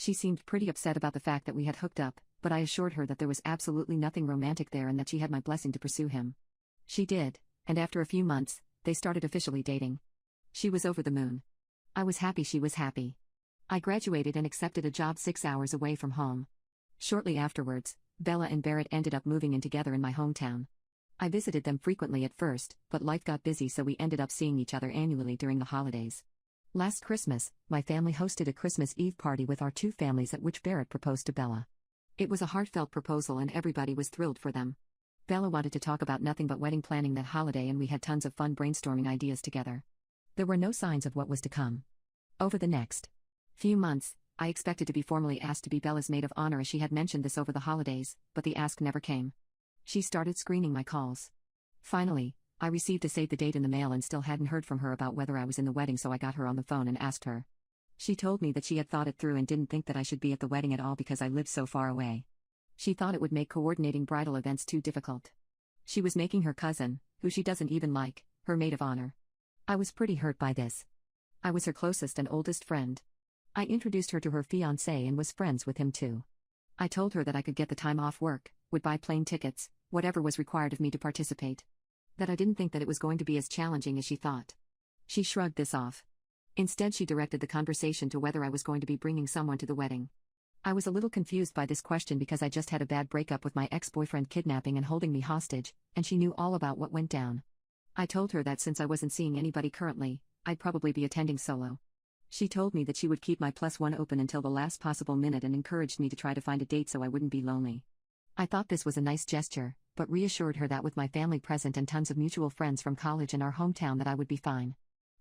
She seemed pretty upset about the fact that we had hooked up, but I assured her that there was absolutely nothing romantic there and that she had my blessing to pursue him. She did, and after a few months, they started officially dating. She was over the moon. I was happy she was happy. I graduated and accepted a job 6 hours away from home. Shortly afterwards, Bella and Barrett ended up moving in together in my hometown. I visited them frequently at first, but life got busy, so we ended up seeing each other annually during the holidays. Last Christmas, my family hosted a Christmas Eve party with our two families at which Barrett proposed to Bella. It was a heartfelt proposal and everybody was thrilled for them. Bella wanted to talk about nothing but wedding planning that holiday, and we had tons of fun brainstorming ideas together. There were no signs of what was to come. Over the next few months, I expected to be formally asked to be Bella's maid of honor, as she had mentioned this over the holidays, but the ask never came. She started screening my calls. Finally, I received a save the date in the mail and still hadn't heard from her about whether I was in the wedding, so I got her on the phone and asked her. She told me that she had thought it through and didn't think that I should be at the wedding at all because I lived so far away. She thought it would make coordinating bridal events too difficult. She was making her cousin, who she doesn't even like, her maid of honor. I was pretty hurt by this. I was her closest and oldest friend. I introduced her to her fiancé and was friends with him too. I told her that I could get the time off work, would buy plane tickets, whatever was required of me to participate. That I didn't think that it was going to be as challenging as she thought. She shrugged this off. Instead, she directed the conversation to whether I was going to be bringing someone to the wedding. I was a little confused by this question because I just had a bad breakup with my ex-boyfriend kidnapping and holding me hostage, and she knew all about what went down. I told her that since I wasn't seeing anybody currently, I'd probably be attending solo. She told me that she would keep my +1 open until the last possible minute and encouraged me to try to find a date so I wouldn't be lonely. I thought this was a nice gesture, but reassured her that with my family present and tons of mutual friends from college and our hometown that I would be fine.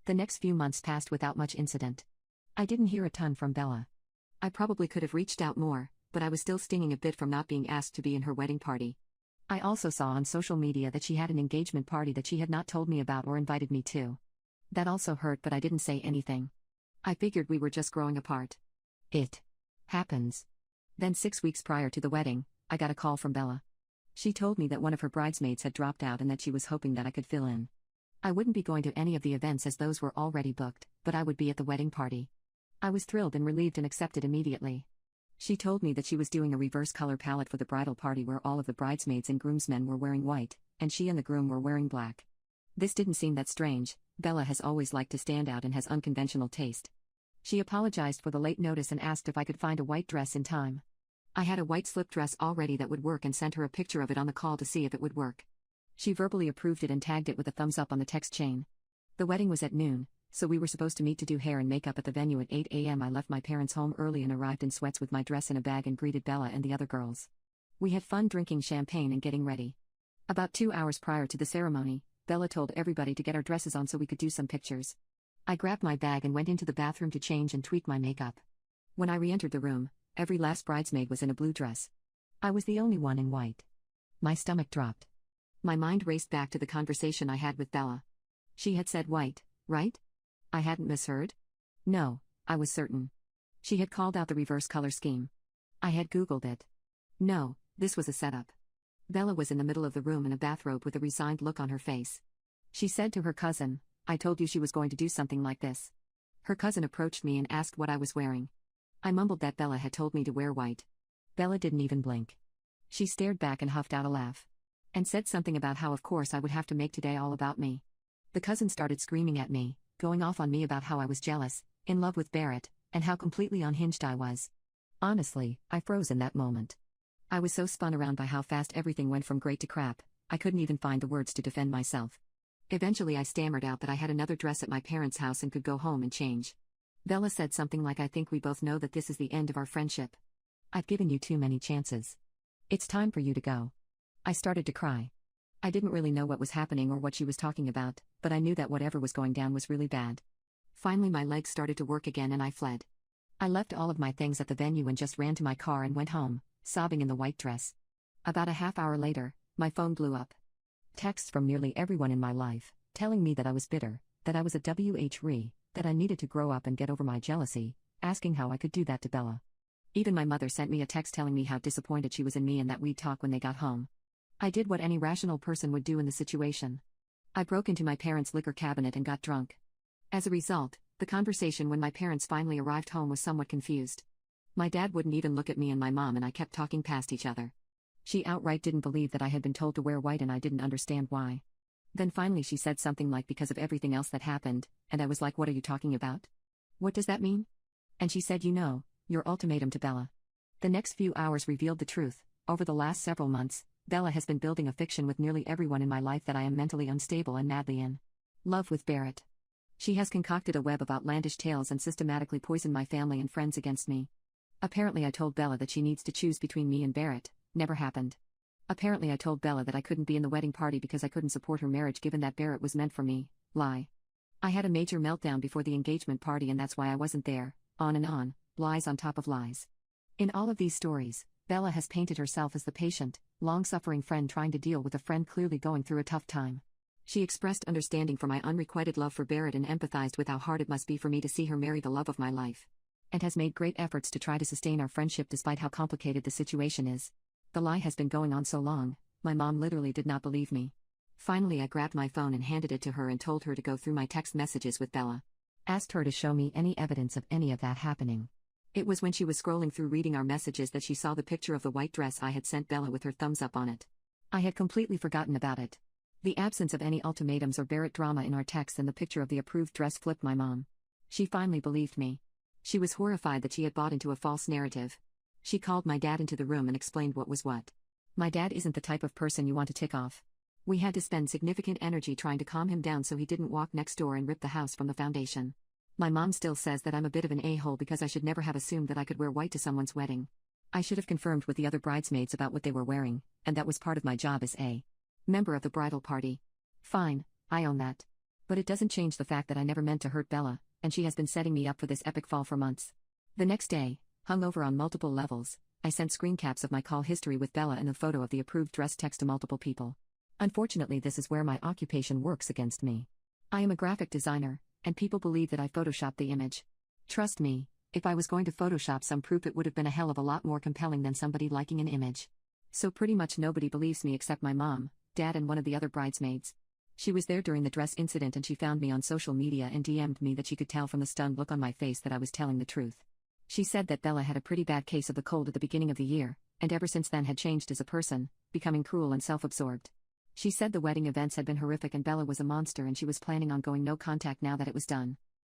The next few months passed without much incident. I didn't hear a ton from Bella. I probably could have reached out more, but I was still stinging a bit from not being asked to be in her wedding party. I also saw on social media that she had an engagement party that she had not told me about or invited me to. That also hurt, but I didn't say anything. I figured we were just growing apart. It happens. Then 6 weeks prior to the wedding, I got a call from Bella. She told me that one of her bridesmaids had dropped out and that she was hoping that I could fill in. I wouldn't be going to any of the events as those were already booked, but I would be at the wedding party. I was thrilled and relieved and accepted immediately. She told me that she was doing a reverse color palette for the bridal party where all of the bridesmaids and groomsmen were wearing white, and she and the groom were wearing black. This didn't seem that strange. Bella has always liked to stand out and has unconventional taste. She apologized for the late notice and asked if I could find a white dress in time. I had a white slip dress already that would work and sent her a picture of it on the call to see if it would work. She verbally approved it and tagged it with a thumbs up on the text chain. The wedding was at noon, so we were supposed to meet to do hair and makeup at the venue at 8 a.m. I left my parents' home early and arrived in sweats with my dress in a bag and greeted Bella and the other girls. We had fun drinking champagne and getting ready. About 2 hours prior to the ceremony, Bella told everybody to get our dresses on so we could do some pictures. I grabbed my bag and went into the bathroom to change and tweak my makeup. When I re-entered the room, every last bridesmaid was in a blue dress. I was the only one in white. My stomach dropped. My mind raced back to the conversation I had with Bella. She had said white, right? I hadn't misheard? No, I was certain. She had called out the reverse color scheme. I had Googled it. No, this was a setup. Bella was in the middle of the room in a bathrobe with a resigned look on her face. She said to her cousin, "I told you she was going to do something like this." Her cousin approached me and asked what I was wearing. I mumbled that Bella had told me to wear white. Bella didn't even blink. She stared back and huffed out a laugh. And said something about how of course I would have to make today all about me. The cousin started screaming at me, going off on me about how I was jealous, in love with Barrett, and how completely unhinged I was. Honestly, I froze in that moment. I was so spun around by how fast everything went from great to crap, I couldn't even find the words to defend myself. Eventually I stammered out that I had another dress at my parents' house and could go home and change. Bella said something like, "I think we both know that this is the end of our friendship. I've given you too many chances. It's time for you to go." I started to cry. I didn't really know what was happening or what she was talking about, but I knew that whatever was going down was really bad. Finally my legs started to work again and I fled. I left all of my things at the venue and just ran to my car and went home, sobbing in the white dress. About a half hour later, my phone blew up. Texts from nearly everyone in my life, telling me that I was bitter, that I was a WHRE, that I needed to grow up and get over my jealousy, asking how I could do that to Bella. Even my mother sent me a text telling me how disappointed she was in me and that we'd talk when they got home. I did what any rational person would do in the situation. I broke into my parents' liquor cabinet and got drunk. As a result, the conversation when my parents finally arrived home was somewhat confused. My dad wouldn't even look at me, and my mom and I kept talking past each other. She outright didn't believe that I had been told to wear white, and I didn't understand why. Then finally she said something like, because of everything else that happened, and I was like, what are you talking about? What does that mean? And she said, your ultimatum to Bella. The next few hours revealed the truth. Over the last several months, Bella has been building a fiction with nearly everyone in my life that I am mentally unstable and madly in love with Barrett. She has concocted a web of outlandish tales and systematically poisoned my family and friends against me. Apparently I told Bella that she needs to choose between me and Barrett. Never happened. Apparently I told Bella that I couldn't be in the wedding party because I couldn't support her marriage given that Barrett was meant for me. Lie. I had a major meltdown before the engagement party and that's why I wasn't there. On and on, lies on top of lies. In all of these stories, Bella has painted herself as the patient, long-suffering friend trying to deal with a friend clearly going through a tough time. She expressed understanding for my unrequited love for Barrett and empathized with how hard it must be for me to see her marry the love of my life. And has made great efforts to try to sustain our friendship despite how complicated the situation is. The lie has been going on so long, my mom literally did not believe me. Finally I grabbed my phone and handed it to her and told her to go through my text messages with Bella. Asked her to show me any evidence of any of that happening. It was when she was scrolling through reading our messages that she saw the picture of the white dress I had sent Bella with her thumbs up on it. I had completely forgotten about it. The absence of any ultimatums or Barrett drama in our text and the picture of the approved dress flipped my mom. She finally believed me. She was horrified that she had bought into a false narrative. She called my dad into the room and explained what was what. My dad isn't the type of person you want to tick off. We had to spend significant energy trying to calm him down so he didn't walk next door and rip the house from the foundation. My mom still says that I'm a bit of an a-hole because I should never have assumed that I could wear white to someone's wedding. I should have confirmed with the other bridesmaids about what they were wearing, and that was part of my job as a member of the bridal party. Fine, I own that. But it doesn't change the fact that I never meant to hurt Bella, and she has been setting me up for this epic fall for months. The next day, hungover on multiple levels, I sent screen caps of my call history with Bella and a photo of the approved dress text to multiple people. Unfortunately, this is where my occupation works against me. I am a graphic designer, and people believe that I photoshopped the image. Trust me, if I was going to Photoshop some proof, it would have been a hell of a lot more compelling than somebody liking an image. So pretty much nobody believes me except my mom, dad, and one of the other bridesmaids. She was there during the dress incident and she found me on social media and DM'd me that she could tell from the stunned look on my face that I was telling the truth. She said that Bella had a pretty bad case of the cold at the beginning of the year, and ever since then had changed as a person, becoming cruel and self-absorbed. She said the wedding events had been horrific and Bella was a monster and she was planning on going no contact now that it was done.